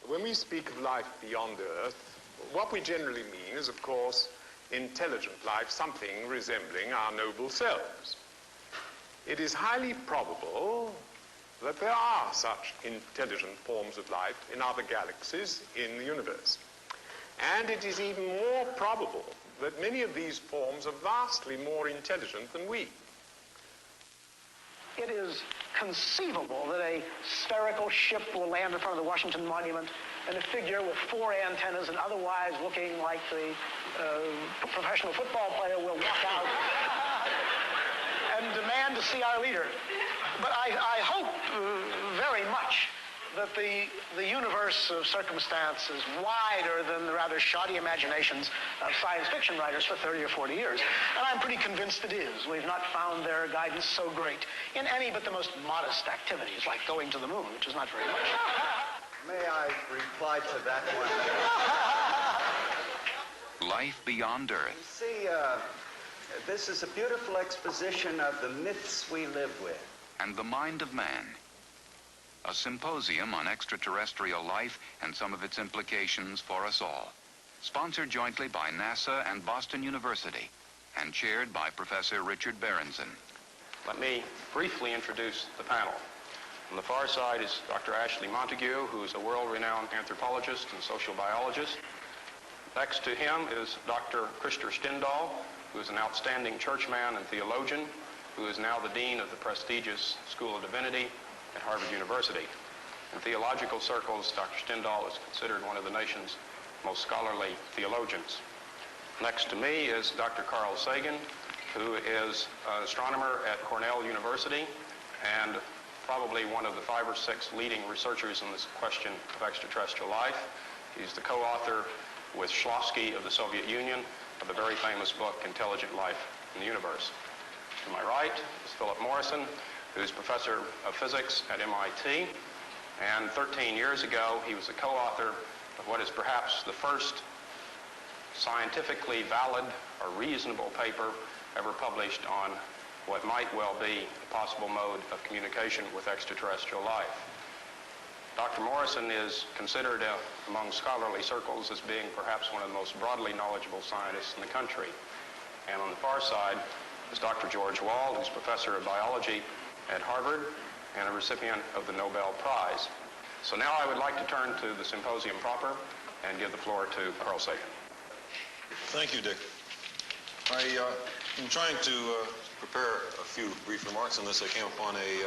When we speak of life beyond Earth, what we generally mean is, of course, intelligent life, something resembling our noble selves. It is highly probable that there are such intelligent forms of life in other galaxies in the universe. And it is even more probable that many of these forms are vastly more intelligent than we. It is conceivable that a spherical ship will land in front of the Washington Monument and a figure with 4 antennas and otherwise looking like the professional football player will walk out and demand to see our leader. But I hope very much that the universe of circumstance is wider than the rather shoddy imaginations of science fiction writers for 30 or 40 years. And I'm pretty convinced it is. We've not found their guidance so great in any but the most modest activities, like going to the moon, which is not very much. May I reply to that one? Life beyond Earth. You see, this is a beautiful exposition of the myths we live with. And the mind of man. A symposium on extraterrestrial life and some of its implications for us all. Sponsored jointly by NASA and Boston University and chaired by Professor Richard Berendzen. Let me briefly introduce the panel. On the far side is Dr. Ashley Montagu, who is a world-renowned anthropologist and social biologist. Next to him is Dr. Krister Stendahl, who is an outstanding churchman and theologian, who is now the dean of the prestigious School of Divinity at Harvard University. In theological circles, Dr. Stendahl is considered one of the nation's most scholarly theologians. Next to me is Dr. Carl Sagan, who is an astronomer at Cornell University and probably one of the 5 or 6 leading researchers in this question of extraterrestrial life. He's the co-author with Shklovsky of the Soviet Union of the very famous book, Intelligent Life in the Universe. To my right is Philip Morrison, who's professor of physics at MIT. And 13 years ago, he was the co-author of what is perhaps the first scientifically valid or reasonable paper ever published on what might well be a possible mode of communication with extraterrestrial life. Dr. Morrison is considered among scholarly circles as being perhaps one of the most broadly knowledgeable scientists in the country. And on the far side is Dr. George Wald, who's professor of biology at Harvard and a recipient of the Nobel Prize. So now I would like to turn to the symposium proper and give the floor to Carl Sagan. Thank you, Dick. In trying to prepare a few brief remarks on this, I came upon a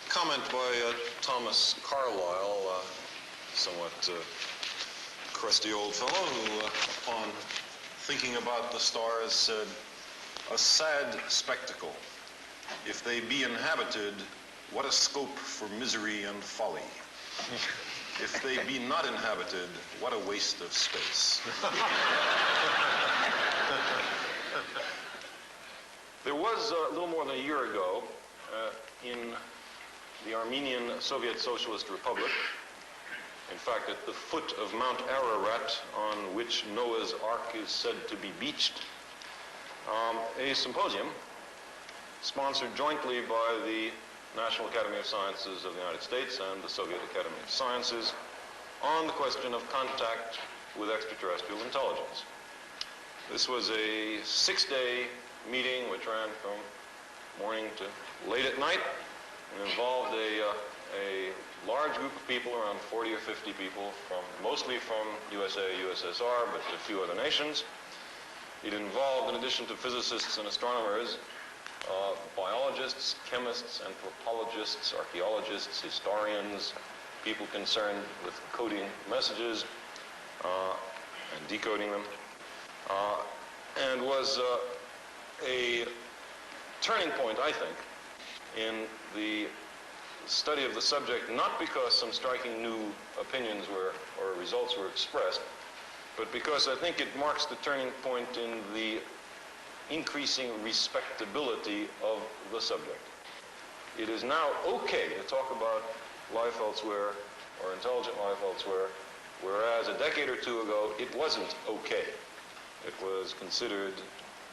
comment by Thomas Carlyle, somewhat crusty old fellow, who, upon thinking about the stars, said, "A sad spectacle. If they be inhabited, what a scope for misery and folly. If they be not inhabited, what a waste of space." There was a little more than a year ago in the Armenian Soviet Socialist Republic, in fact at the foot of Mount Ararat, on which Noah's Ark is said to be beached, a symposium sponsored jointly by the National Academy of Sciences of the United States and the Soviet Academy of Sciences on the question of contact with extraterrestrial intelligence. This was a 6-day meeting which ran from morning to late at night and involved a large group of people, around 40 or 50 people, mostly from USA, USSR, but a few other nations. It involved, in addition to physicists and astronomers, biologists, chemists, anthropologists, archaeologists, historians, people concerned with coding messages and decoding them, and was a turning point, I think, in the study of the subject, not because some striking new opinions or results were expressed, but because I think it marks the turning point in the increasing respectability of the subject. It is now okay to talk about life elsewhere or intelligent life elsewhere, whereas a decade or two ago it wasn't okay. It was considered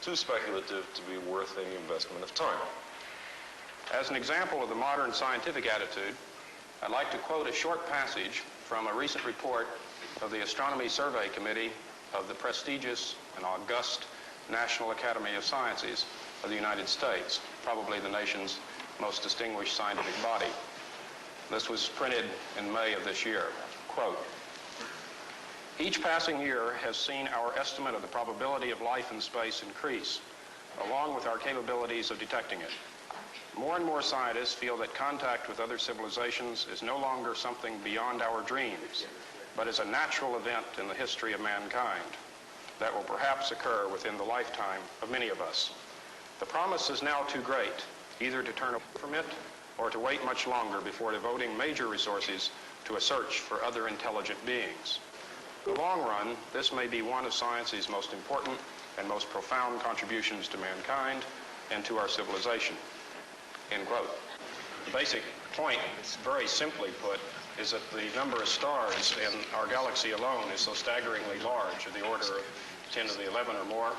too speculative to be worth any investment of time. As an example of the modern scientific attitude, I'd like to quote a short passage from a recent report of the Astronomy Survey Committee of the prestigious and august National Academy of Sciences of the United States, probably the nation's most distinguished scientific body. This was printed in May of this year. Quote, "Each passing year has seen our estimate of the probability of life in space increase, along with our capabilities of detecting it. More and more scientists feel that contact with other civilizations is no longer something beyond our dreams, but is a natural event in the history of mankind that will perhaps occur within the lifetime of many of us. The promise is now too great, either to turn away from it or to wait much longer before devoting major resources to a search for other intelligent beings. In the long run, this may be one of science's most important and most profound contributions to mankind and to our civilization." End quote. The basic point, very simply put, is that the number of stars in our galaxy alone is so staggeringly large, of the order of 10 to the 11 or more.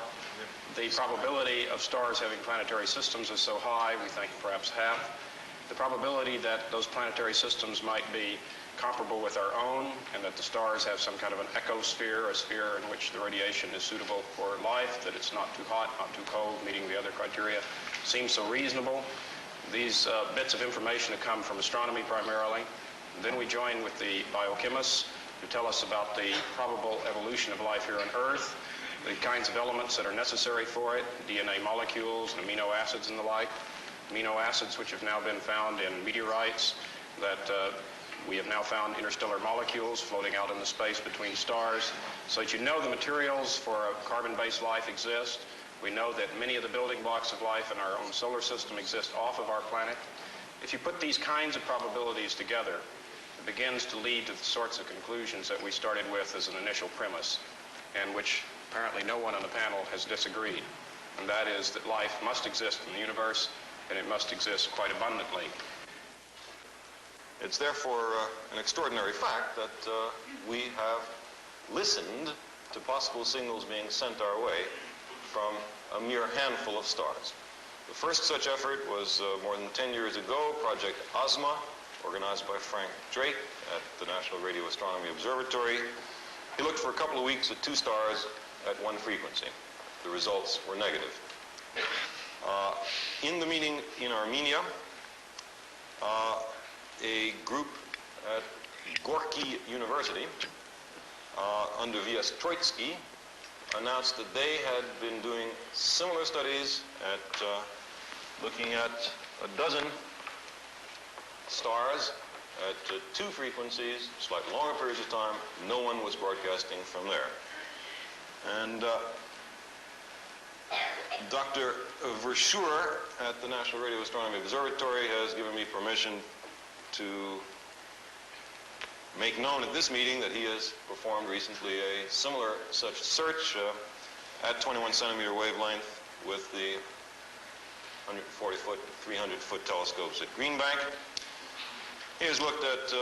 The probability of stars having planetary systems is so high, we think perhaps half. The probability that those planetary systems might be comparable with our own, and that the stars have some kind of an ecosphere, a sphere in which the radiation is suitable for life, that it's not too hot, not too cold, meeting the other criteria, seems so reasonable. These bits of information have come from astronomy primarily. Then we join with the biochemists who tell us about the probable evolution of life here on Earth, the kinds of elements that are necessary for it, DNA molecules and amino acids and the like. Amino acids which have now been found in meteorites, that we have now found interstellar molecules floating out in the space between stars, so that you know the materials for a carbon-based life exist. We know that many of the building blocks of life in our own solar system exist off of our planet. If you put these kinds of probabilities together, it begins to lead to the sorts of conclusions that we started with as an initial premise, and which apparently no one on the panel has disagreed. And that is that life must exist in the universe, and it must exist quite abundantly. It's therefore an extraordinary fact that we have listened to possible signals being sent our way from a mere handful of stars. The first such effort was more than 10 years ago, Project OSMA, organized by Frank Drake at the National Radio Astronomy Observatory. He looked for a couple of weeks at 2 stars at 1 frequency. The results were negative. In the meeting in Armenia, a group at Gorky University under V.S. Troitsky announced that they had been doing similar studies at looking at a dozen stars at 2 frequencies, slightly longer periods of time. No one was broadcasting from there. And Dr. Verschuur at the National Radio Astronomy Observatory has given me permission to make known at this meeting that he has performed recently a similar such search at 21 centimeter wavelength with the 140-foot, 300-foot telescopes at Green Bank. He has looked at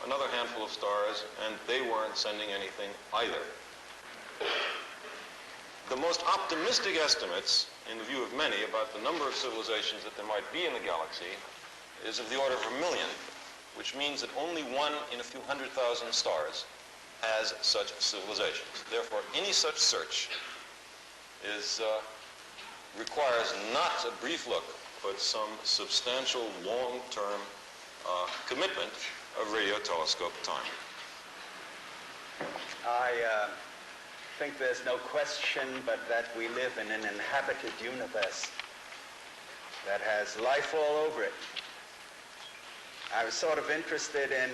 another handful of stars, and they weren't sending anything either. The most optimistic estimates, in the view of many, about the number of civilizations that there might be in the galaxy is of the order of 1 million, which means that only 1 in a few 100,000 stars has such civilizations. Therefore, any such search requires not a brief look, but some substantial long-term commitment of radio telescope time. I think there's no question but that we live in an inhabited universe that has life all over it. I was sort of interested in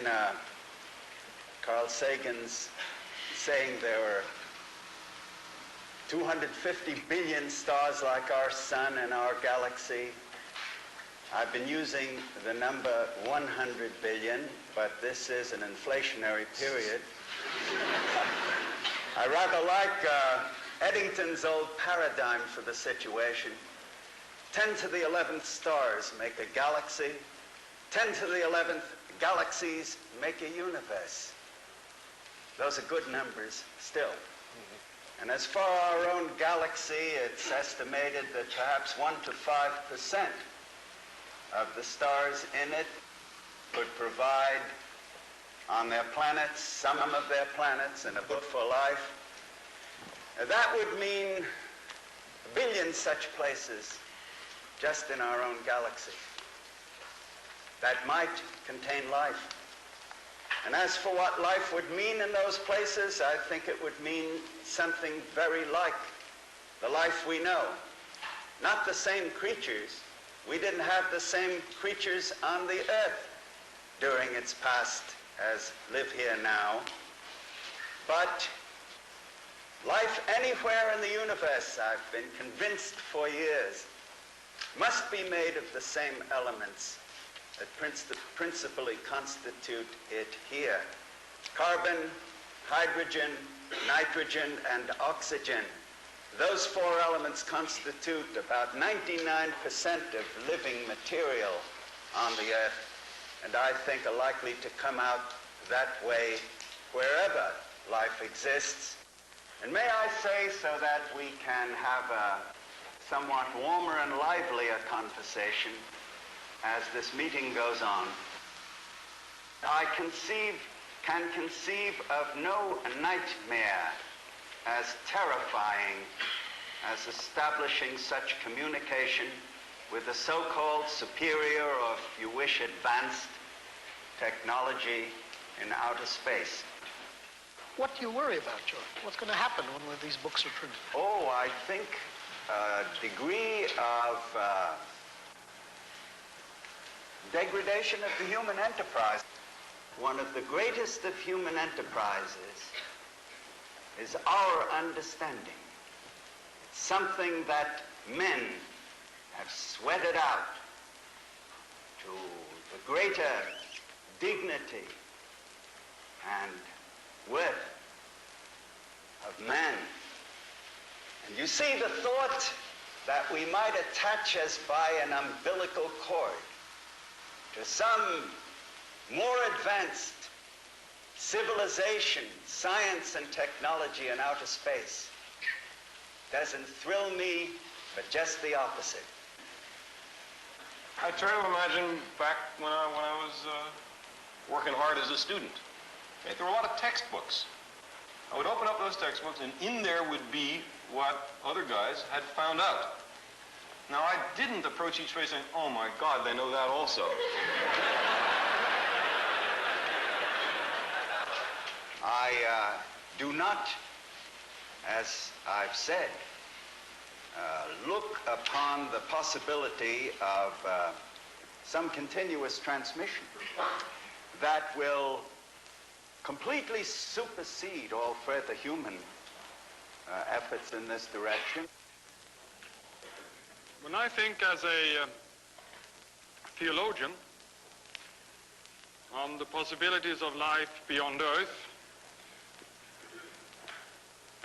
Carl Sagan's saying there were 250 billion stars like our sun in our galaxy. I've been using the number 100 billion, but this is an inflationary period. I rather like Eddington's old paradigm for the situation. 10 to the 11th stars make a galaxy. 10 to the 11th galaxies make a universe. Those are good numbers still. And as for our own galaxy, it's estimated that perhaps 1 to 5% of the stars in it could provide on their planets, some of their planets, in a book for life. That would mean a billion such places just in our own galaxy that might contain life. And as for what life would mean in those places, I think it would mean something very like the life we know. Not the same creatures. We didn't have the same creatures on the earth during its past as live here now. But life anywhere in the universe, I've been convinced for years, must be made of the same elements that principally constitute it here. Carbon, hydrogen, nitrogen, and oxygen. Those four elements constitute about 99% of living material on the Earth, and I think are likely to come out that way wherever life exists. And may I say, so that we can have a somewhat warmer and livelier conversation as this meeting goes on, I can conceive of no nightmare as terrifying as establishing such communication with the so-called superior, or if you wish, advanced technology in outer space. What do you worry about, George? What's going to happen when these books are printed? Oh, I think a degree of degradation of the human enterprise. One of the greatest of human enterprises is our understanding. It's something that men have sweated out to the greater dignity and worth of man. And you see, the thought that we might attach us by an umbilical cord to some more advanced civilization, science and technology in outer space doesn't thrill me, but just the opposite. I try to imagine back when I was working hard as a student. Okay, there were a lot of textbooks. I would open up those textbooks, and in there would be what other guys had found out. Now, I didn't approach each page saying, oh my God, they know that also. I do not, as I've said, look upon the possibility of some continuous transmission that will completely supersede all further human efforts in this direction. When I think as a theologian on the possibilities of life beyond Earth,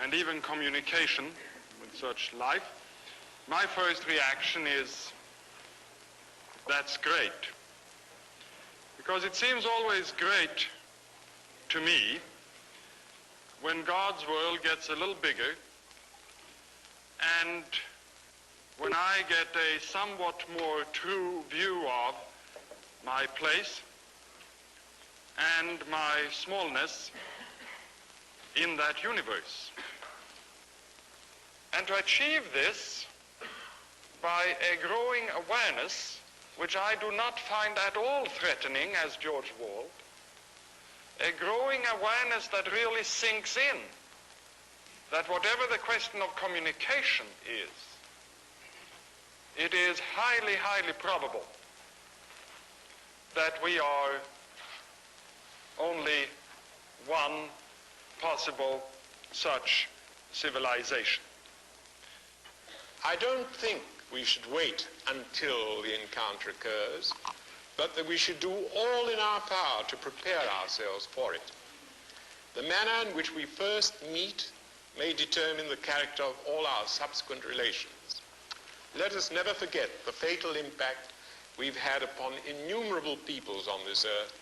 and even communication with such life, my first reaction is, that's great. Because it seems always great to me when God's world gets a little bigger, and when I get a somewhat more true view of my place and my smallness in that universe. And to achieve this by a growing awareness, which I do not find at all threatening as George Wald, a growing awareness that really sinks in that whatever the question of communication is, it is highly, highly probable that we are only one possible such civilization. I don't think we should wait until the encounter occurs, but that we should do all in our power to prepare ourselves for it. The manner in which we first meet may determine the character of all our subsequent relations. Let us never forget the fatal impact we've had upon innumerable peoples on this earth,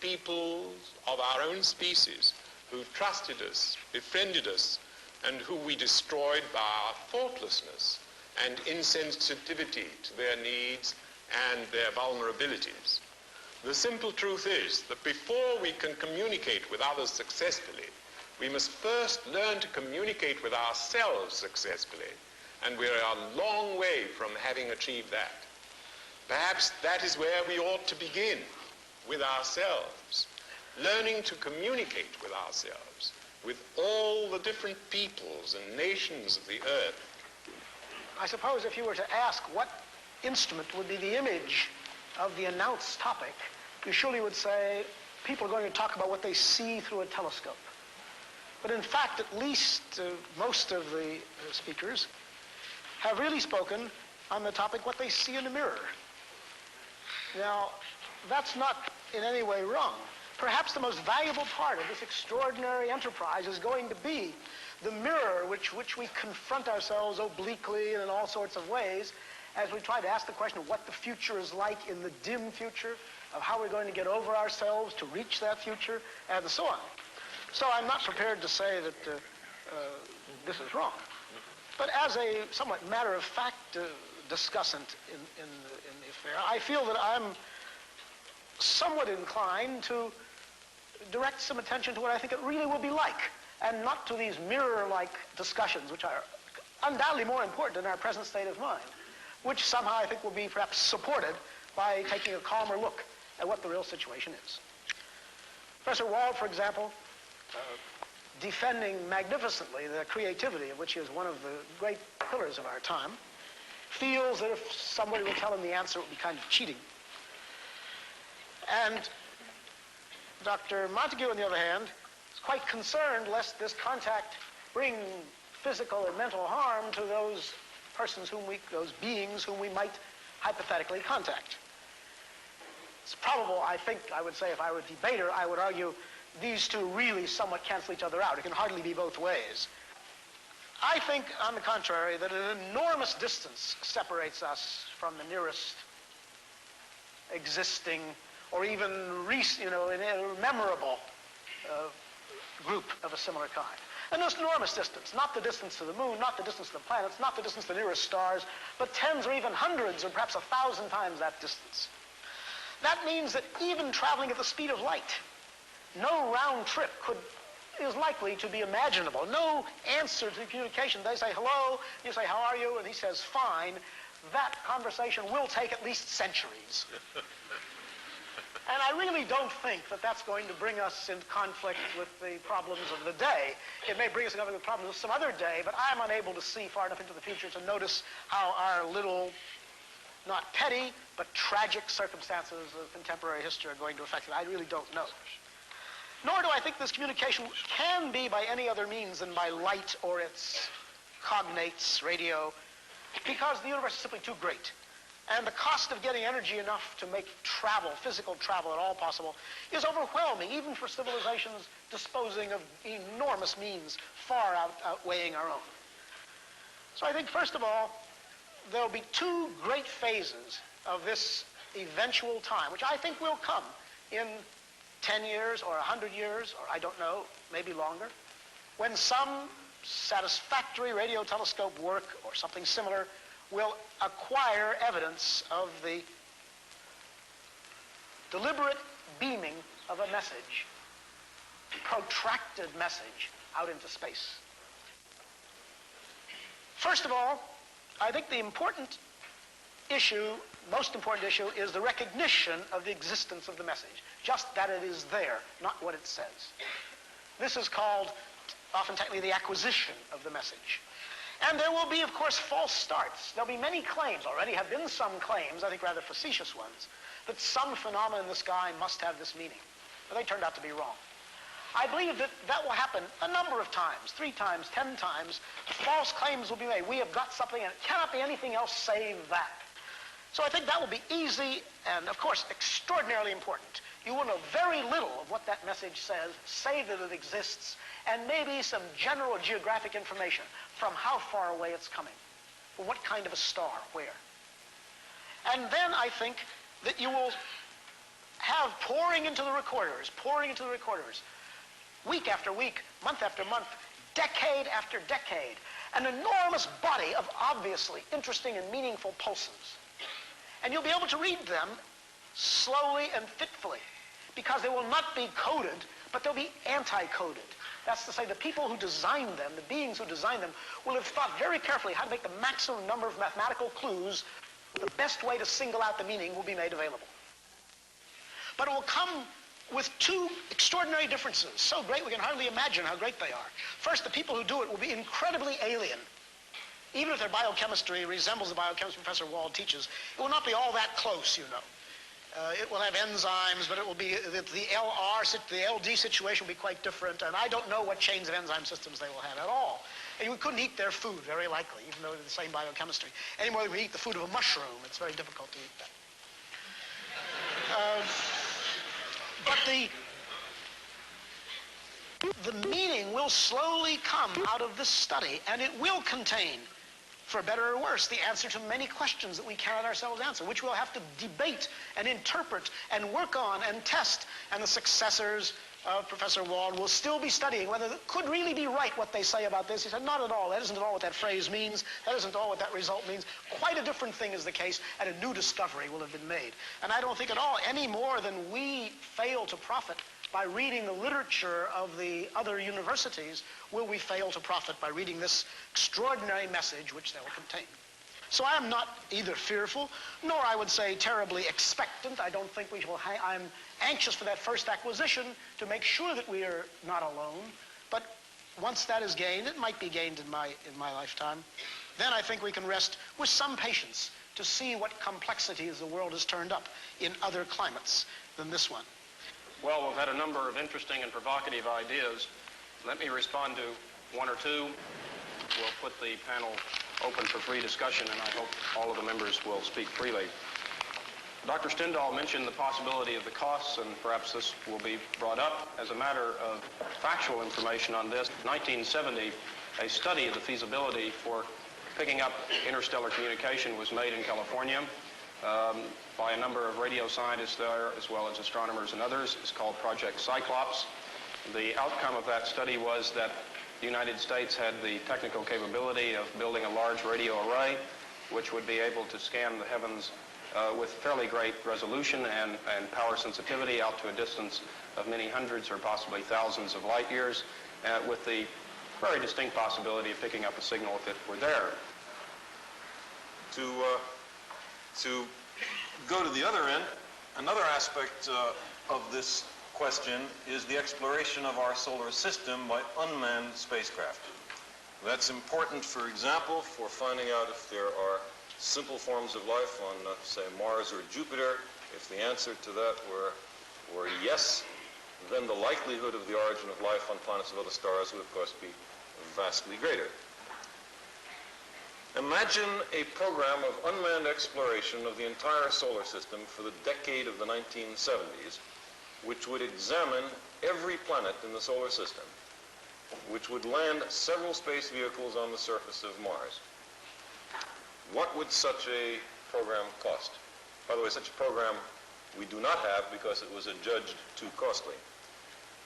peoples of our own species who trusted us, befriended us, and who we destroyed by our thoughtlessness and insensitivity to their needs and their vulnerabilities. The simple truth is that before we can communicate with others successfully, we must first learn to communicate with ourselves successfully, and we're a long way from having achieved that. Perhaps that is where we ought to begin, with ourselves, learning to communicate with ourselves, with all the different peoples and nations of the earth. I suppose if you were to ask what instrument would be the image of the announced topic, you surely would say people are going to talk about what they see through a telescope. But in fact, at least most of the speakers have really spoken on the topic what they see in a mirror. Now, that's not in any way wrong. Perhaps the most valuable part of this extraordinary enterprise is going to be the mirror which we confront ourselves obliquely and in all sorts of ways as we try to ask the question of what the future is like in the dim future, of how we're going to get over ourselves to reach that future, and so on. So I'm not prepared to say that this is wrong. But as a somewhat matter-of-fact discussant in the affair, I feel that I'm somewhat inclined to direct some attention to what I think it really will be like, and not to these mirror-like discussions, which are undoubtedly more important in our present state of mind, which somehow I think will be perhaps supported by taking a calmer look at what the real situation is. Professor Wald, for example, defending magnificently the creativity of which he is one of the great pillars of our time, feels that if somebody will tell him the answer, it would be kind of cheating. And Dr. Montagu, on the other hand, is quite concerned lest this contact bring physical and mental harm to those persons those beings whom we might hypothetically contact. It's probable, I think, I would say if I were a debater, I would argue these two really somewhat cancel each other out. It can hardly be both ways. I think, on the contrary, that an enormous distance separates us from the nearest existing or even memorable group of a similar kind. An enormous distance, not the distance to the moon, not the distance to the planets, not the distance to the nearest stars, but tens or even hundreds or perhaps 1,000 times that distance. That means that even traveling at the speed of light, no round trip is likely to be imaginable. No answer to communication. They say hello, you say how are you, and he says fine. That conversation will take at least centuries. And I really don't think that that's going to bring us into conflict with the problems of the day. It may bring us into conflict with problems of some other day, but I'm unable to see far enough into the future to notice how our little, not petty, but tragic circumstances of contemporary history are going to affect it. I really don't know. Nor do I think this communication can be by any other means than by light or its cognates, radio, because the universe is simply too great. And the cost of getting energy enough to make travel, physical travel at all possible, is overwhelming, even for civilizations disposing of enormous means far outweighing our own. So I think, first of all, there'll be two great phases of this eventual time, which I think will come in 10 years or 100 years, or I don't know, maybe longer, when some satisfactory radio telescope work or something similar will acquire evidence of the deliberate beaming of a message, protracted message out into space. First of all, I think the most important issue is the recognition of the existence of the message. Just that it is there, not what it says. This is called, often technically, the acquisition of the message. And there will be, of course, false starts. There'll be many claims, already have been some claims, I think rather facetious ones, that some phenomenon in the sky must have this meaning. But they turned out to be wrong. I believe that will happen a number of times, 3 times, 10 times. False claims will be made. We have got something and it cannot be anything else save that. So I think that will be easy and, of course, extraordinarily important. You will know very little of what that message says, save that it exists, and maybe some general geographic information from how far away it's coming, from what kind of a star, where. And then I think that you will have pouring into the recorders, week after week, month after month, decade after decade, an enormous body of obviously interesting and meaningful pulses. And you'll be able to read them slowly and fitfully, because they will not be coded, but they'll be anti-coded. That's to say, the people who designed them, the beings who designed them, will have thought very carefully how to make the maximum number of mathematical clues. The best way to single out the meaning will be made available. But it will come with two extraordinary differences, so great we can hardly imagine how great they are. First, the people who do it will be incredibly alien. Even if their biochemistry resembles the biochemistry Professor Wald teaches, it will not be all that close, you know. It will have enzymes, but it will be the LD situation will be quite different, and I don't know what chains of enzyme systems they will have at all. And we couldn't eat their food, very likely, even though they're the same biochemistry. Any more than we eat the food of a mushroom. It's very difficult to eat that. But the meaning will slowly come out of this study, and it will contain, for better or worse, the answer to many questions that we cannot ourselves answer, which we'll have to debate and interpret and work on and test. And the successors of Professor Wald will still be studying whether it could really be right what they say about this. He said, not at all. That isn't at all what that phrase means. That isn't all what that result means. Quite a different thing is the case, and a new discovery will have been made. And I don't think at all, any more than we fail to profit by reading the literature of the other universities, will we fail to profit by reading this extraordinary message which they will contain. So I am not either fearful, nor I would say terribly expectant. I don't think we will I'm anxious for that first acquisition to make sure that we are not alone. But once that is gained, it might be gained in my lifetime, then I think we can rest with some patience to see what complexities the world has turned up in other climates than this one. Well, we've had a number of interesting and provocative ideas. Let me respond to one or two. We'll put the panel open for free discussion, and I hope all of the members will speak freely. Dr. Stendahl mentioned the possibility of the costs, and perhaps this will be brought up. As a matter of factual information on this, in 1970, a study of the feasibility for picking up interstellar communication was made in California by a number of radio scientists there, as well as astronomers and others. It's called Project Cyclops. The outcome of that study was that the United States had the technical capability of building a large radio array, which would be able to scan the heavens with fairly great resolution and power sensitivity out to a distance of many hundreds or possibly thousands of light years, with the very distinct possibility of picking up a signal if it were there. To go to the other end, another aspect of this question is the exploration of our solar system by unmanned spacecraft. That's important, for example, for finding out if there are simple forms of life on, say, Mars or Jupiter. If the answer to that were yes, then the likelihood of the origin of life on planets of other stars would, of course, be vastly greater. Imagine a program of unmanned exploration of the entire solar system for the decade of the 1970s, which would examine every planet in the solar system, which would land several space vehicles on the surface of Mars. What would such a program cost? By the way, such a program we do not have because it was adjudged too costly.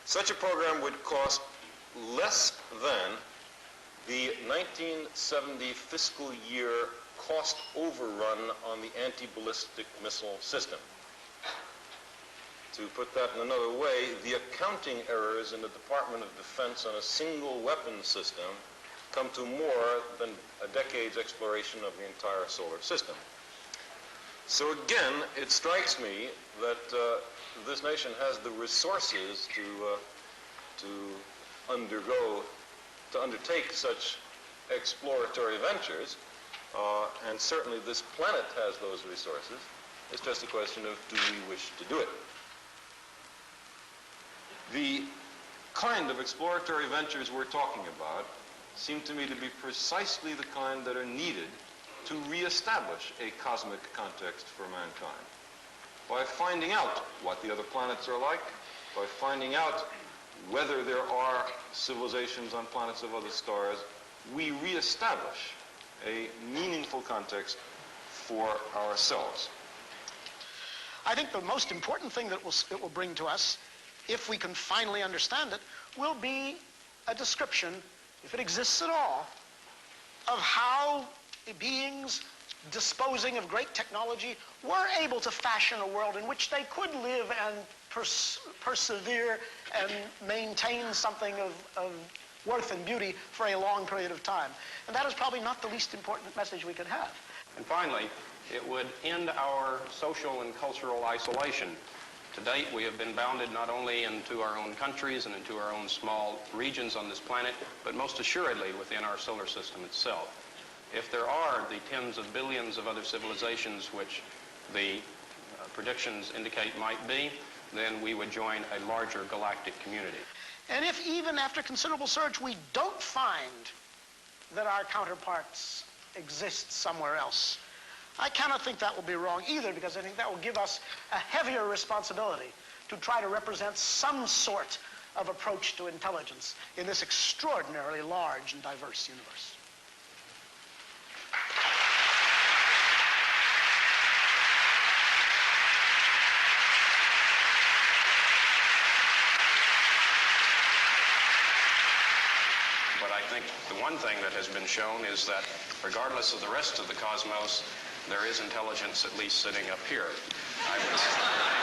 Such a program would cost less than the 1970 fiscal year cost overrun on the anti-ballistic missile system. To put that in another way, the accounting errors in the Department of Defense on a single weapon system come to more than a decade's exploration of the entire solar system. So again, it strikes me that this nation has the resources to undertake such exploratory ventures, and certainly this planet has those resources. It's just a question of, do we wish to do it? The kind of exploratory ventures we're talking about seem to me to be precisely the kind that are needed to reestablish a cosmic context for mankind. By finding out what the other planets are like, by finding out whether there are civilizations on planets of other stars, we reestablish a meaningful context for ourselves. I think the most important thing that it will bring to us, if we can finally understand it, will be a description, if it exists at all, of how beings disposing of great technology, were able to fashion a world in which they could live and persevere and maintain something of worth and beauty for a long period of time. And that is probably not the least important message we could have. And finally, it would end our social and cultural isolation. To date, we have been bounded not only into our own countries and into our own small regions on this planet, but most assuredly within our solar system itself. If there are the tens of billions of other civilizations which the predictions indicate might be, then we would join a larger galactic community. And if even after considerable search we don't find that our counterparts exist somewhere else, I cannot think that will be wrong either, because I think that will give us a heavier responsibility to try to represent some sort of approach to intelligence in this extraordinarily large and diverse universe. But I think the one thing that has been shown is that regardless of the rest of the cosmos, there is intelligence at least sitting up here. I would